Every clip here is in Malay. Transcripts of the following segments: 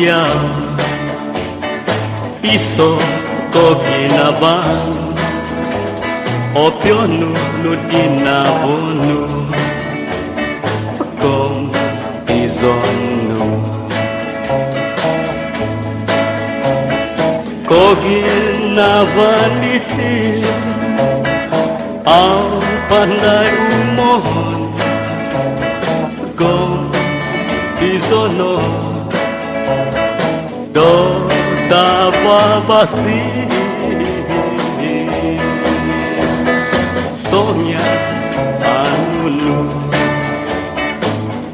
izia Iso kokina ba Opionu nudina bonu Kom izonu Kokina vaniti Au pandai umohon Kom izono Do tababasi Sonya anulu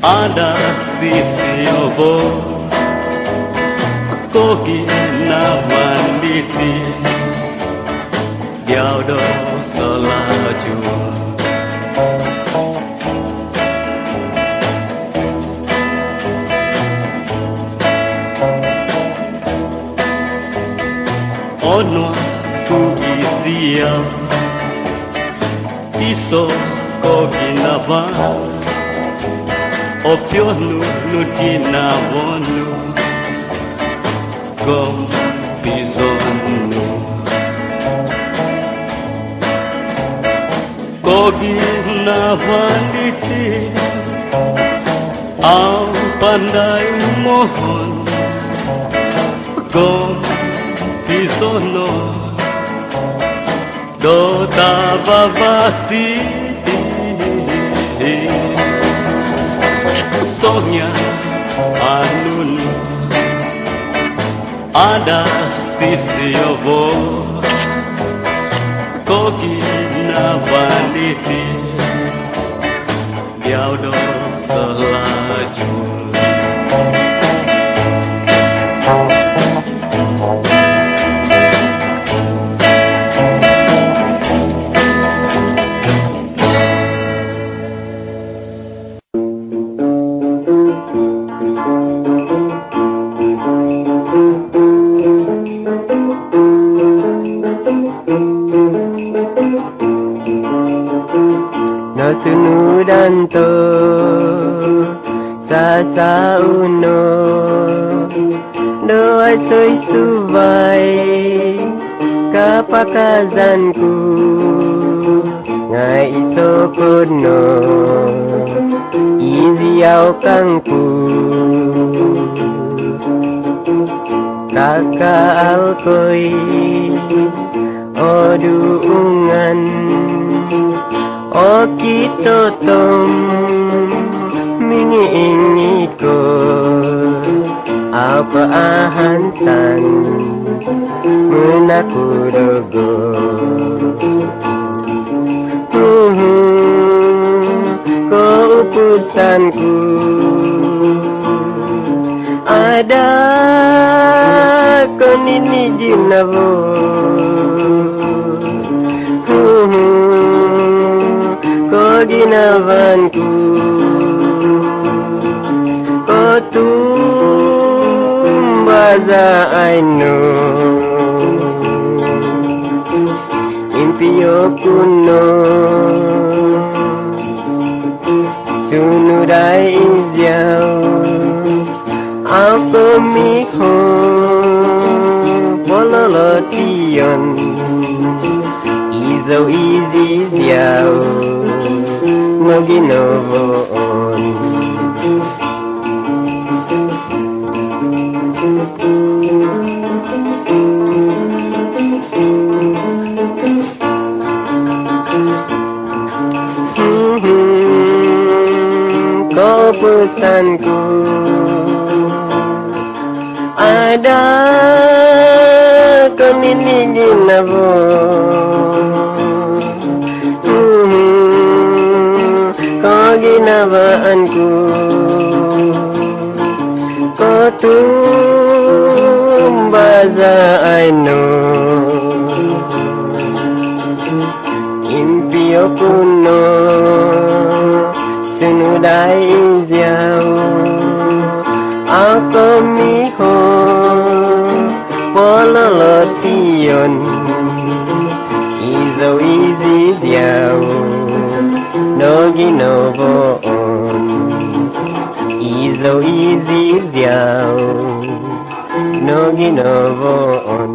Ada sisi obo Kogi na vanditi Diao do selaju Ono tu izia Iso kokina ba Opionu nudina bonu Kom bizonu Kokina vaniti Au pandai umohon Kom bizono Do tababasi Sonya anunu Ada sisi obo Kogi na vaniti Diao do selaju Sunudanto Sasa uno Doa soy suvai Kapakazanku Ngai isokono Iziau kangku Kaka alkoi Oduungan O kita tom mingi ko apa ahantan menaku dogo ko upusanku ada konini jinavo Ginavanku Kau tumbaza aino Impio kuno Sunudai iziau Aku miho Pololotion Izo izi ziau Maginoon Kau pesanku Ada kemini ginavo Ginavaanku Kau tumbaza aino Impio kuno Sunudai iziau Aku miho Pololotion Izo izi ziau Nogi novoon Izo izi ziau Nogi novon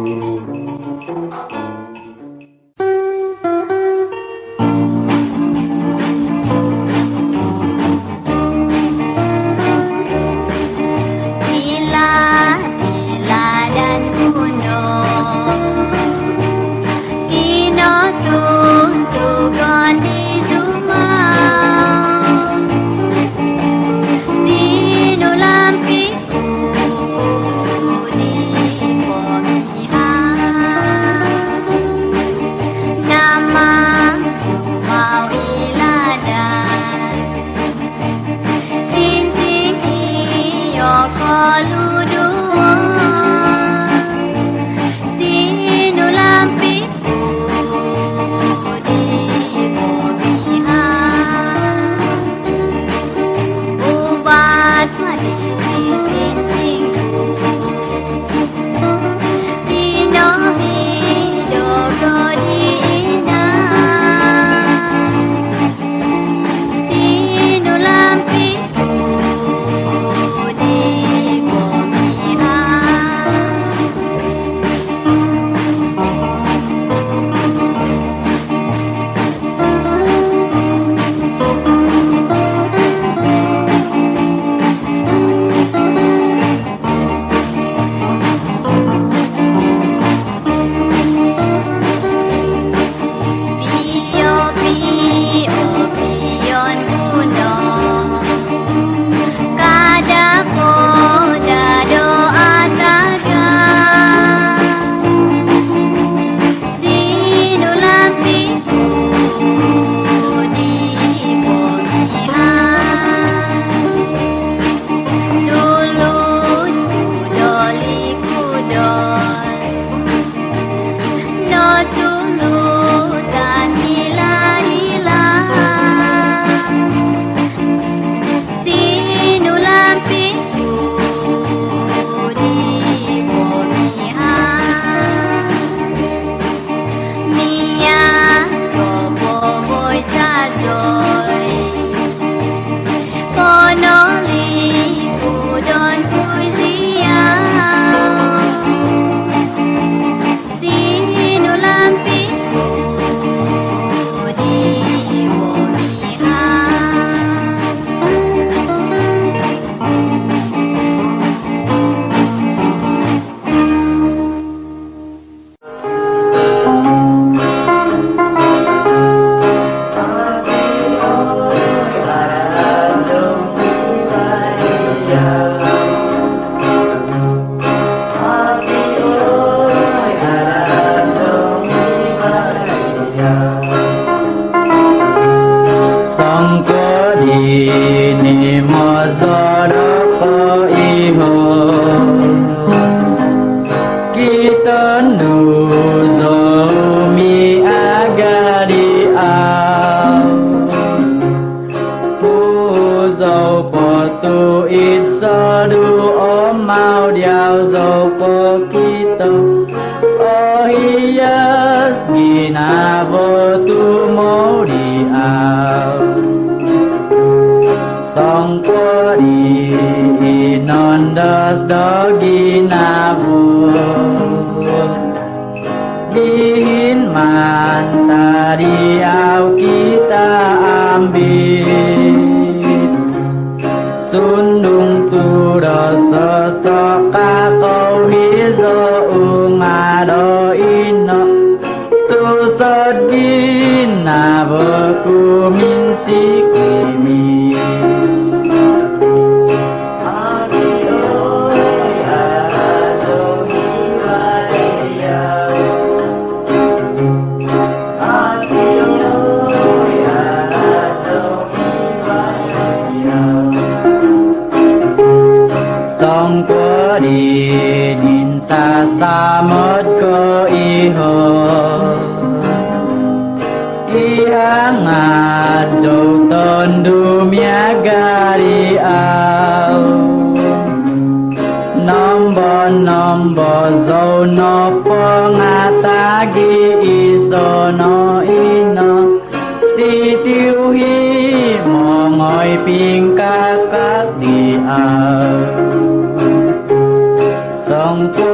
Song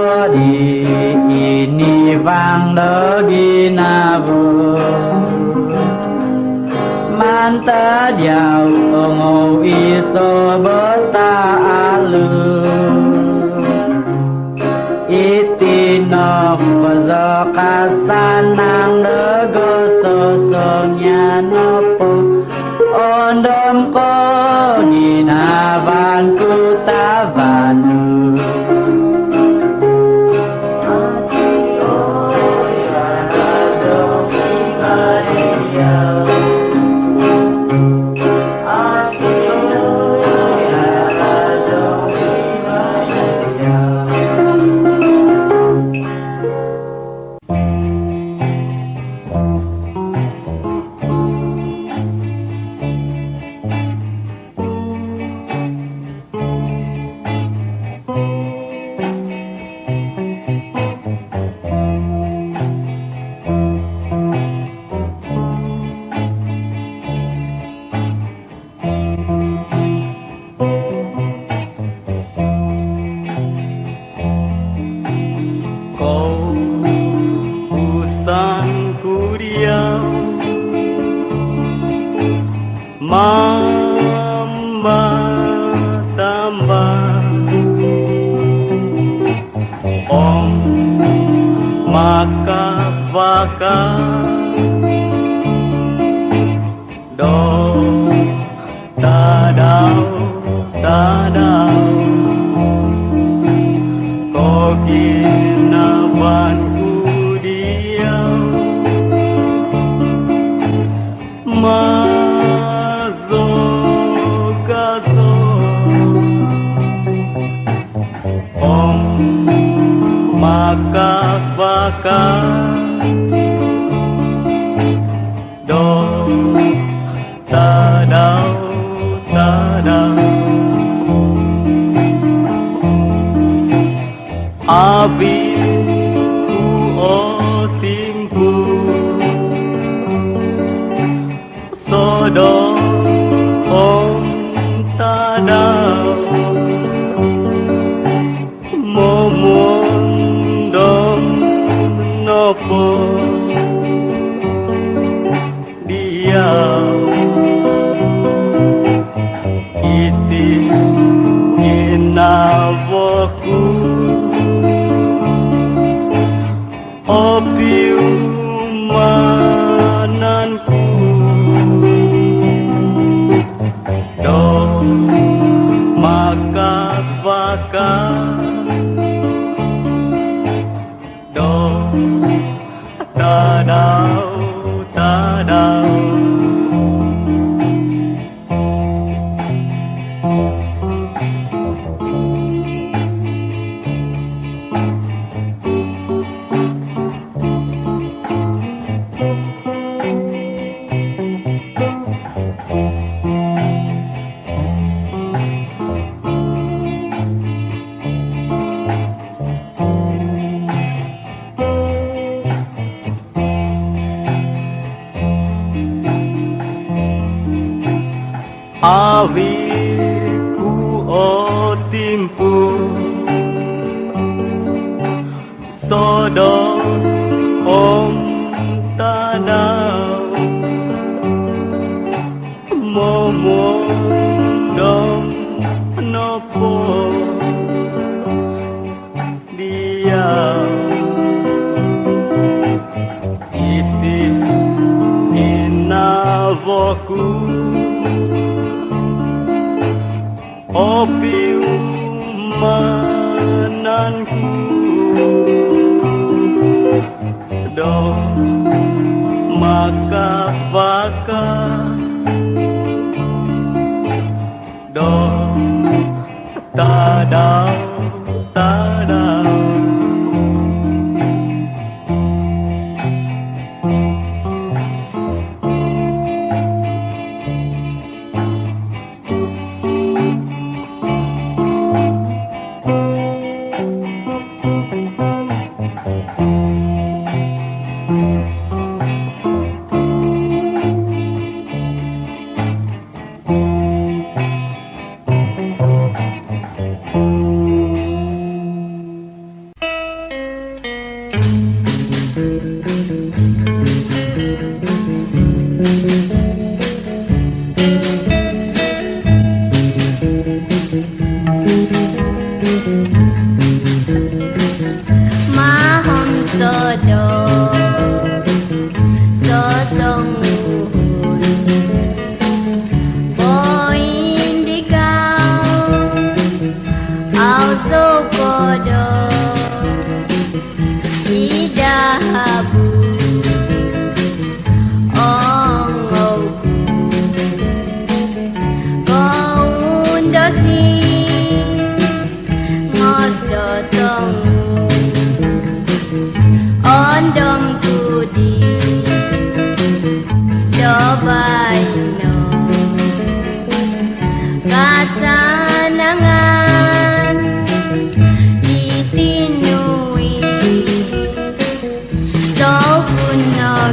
vang đỡ ghi na vô man ta diao ngô iso bơ ta alu iti no pazo kasanang đỡ go so so nya no po ondom ko ghi na van ku ta vanu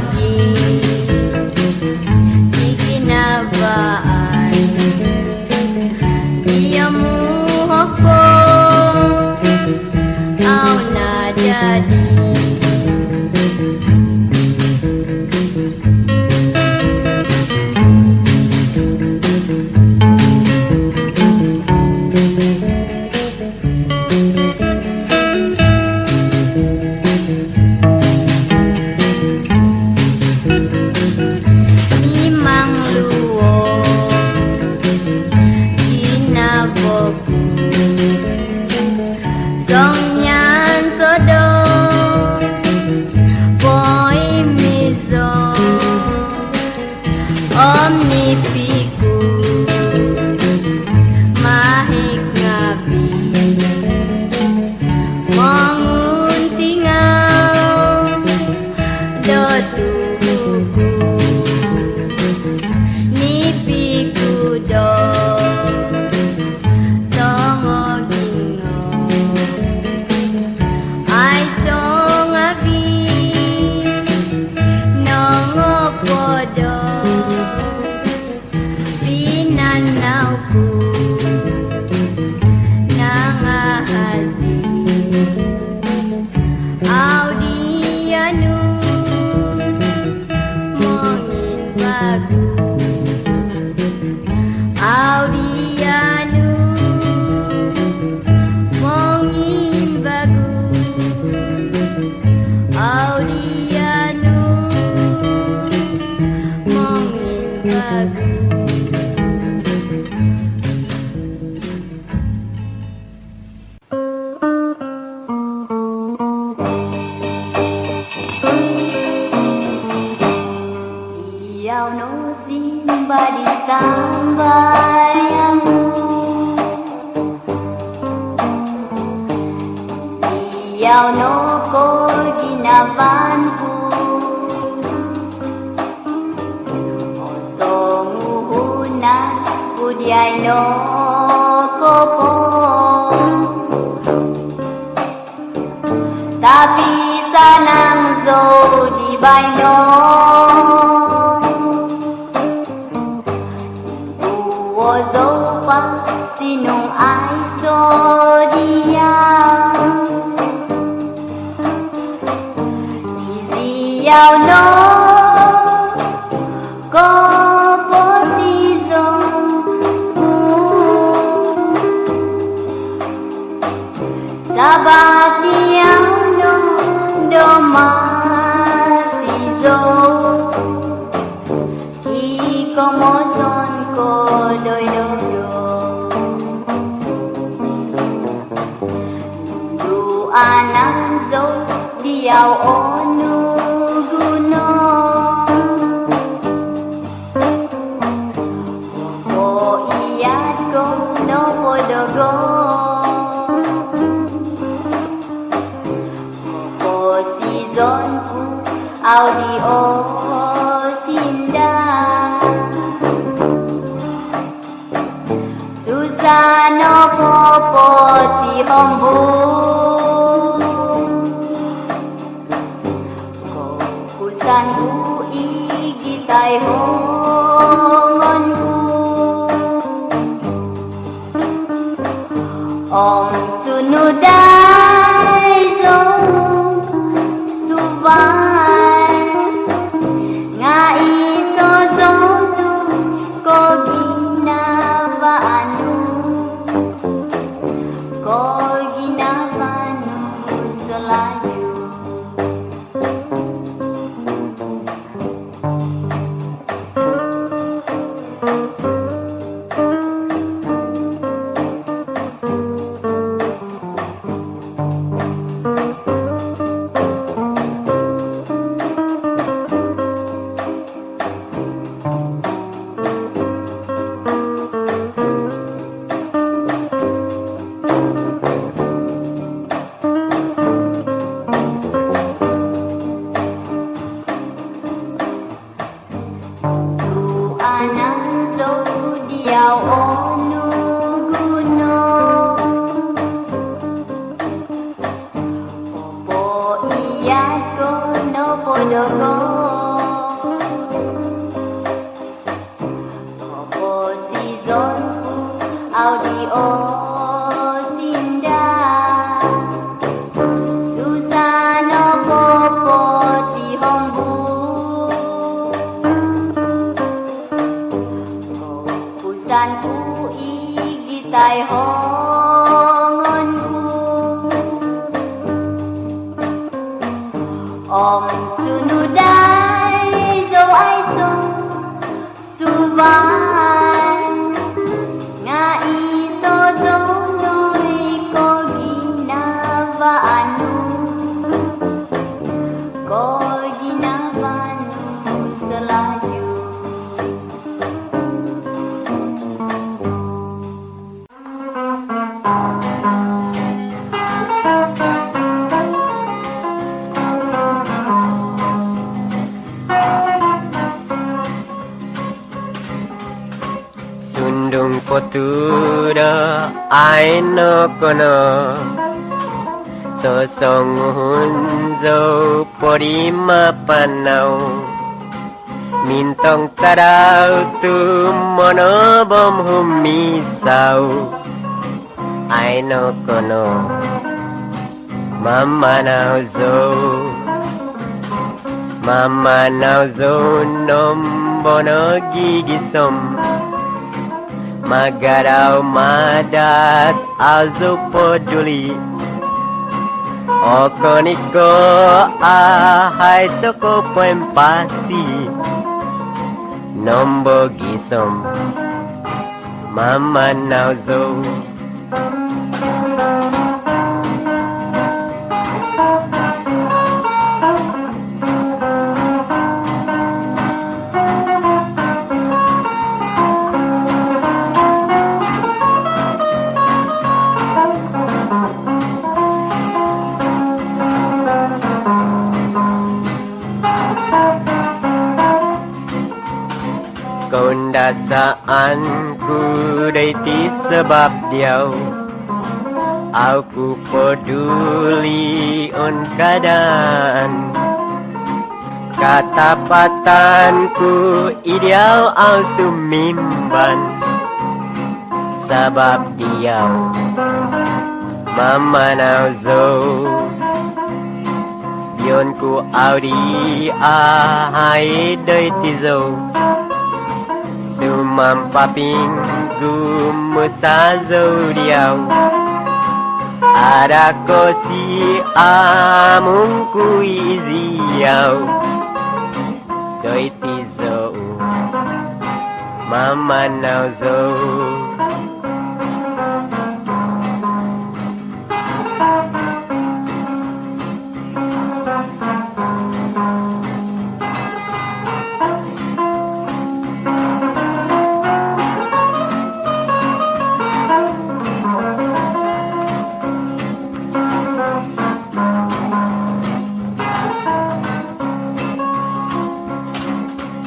nogi ikinabaan diamu hoko au na jadi Opo iya kono podo dài ho ngân om sunu dai do ai sung suvan nga iso do nuri ko ginawa anu selayu. Sundung potura aino kono sosong hunzo porima panau mintong tarau tu mono bom humisau aino kono mama now zo nom bono gigisom magarau madat azu poduli okoniko ahai toko pempasi nombo gisom mama now zo Kondasaanku daiti sebab dia aku peduli on keadaan katapatanku ideal au sumimban sebab dia mama nauzo bionku audi ahai daiti zo Mampaping gumusazo diau ada kosi amungku iziau doi tizo mama nauzo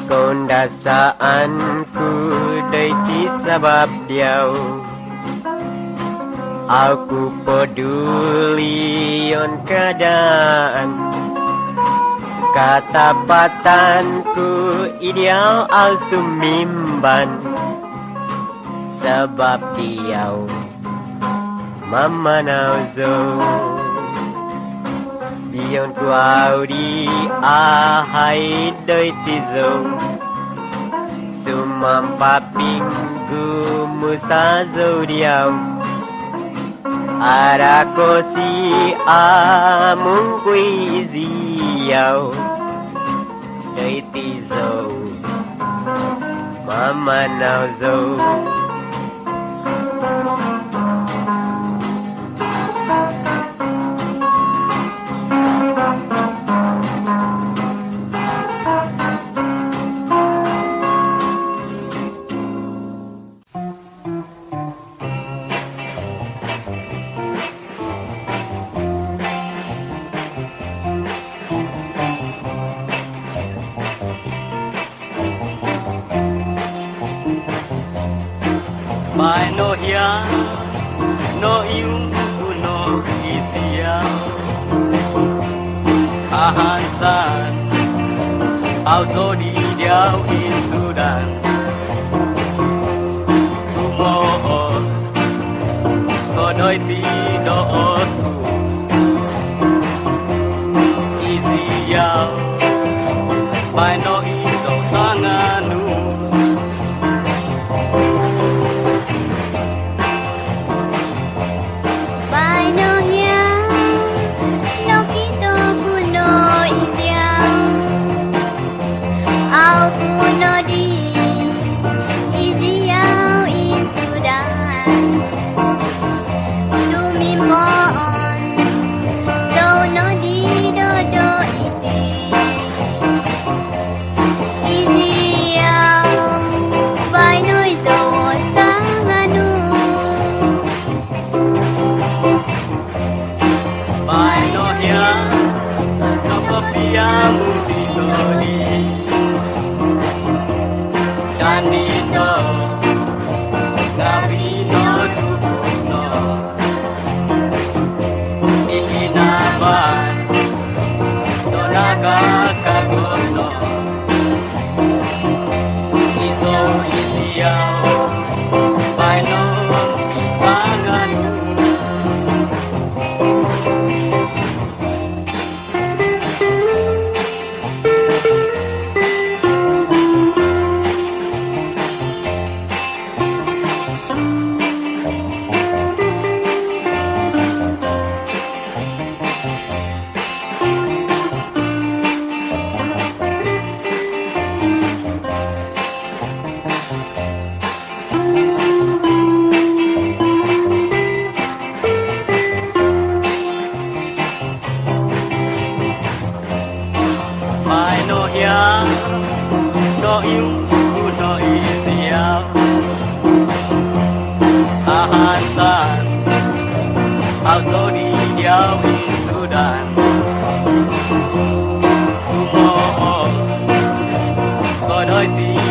Kondasaanku daiti sebab dia aku peduli on keadaan katapatanku ideal al sumimban sebab dia mama nauzo bion ku audi ahai daiti zo Mampapingku musazo diau ada kosi amungku iziau daiti zo mama nauzo Mai no hia no iu no isia ahansan au zodi diau in Sudan tumo ko doi ti do ostu isia mai no iso sanganu no ya no yêu no Israel Hassan Al-Saudi Diao in Sudan Tumo Có đôi tí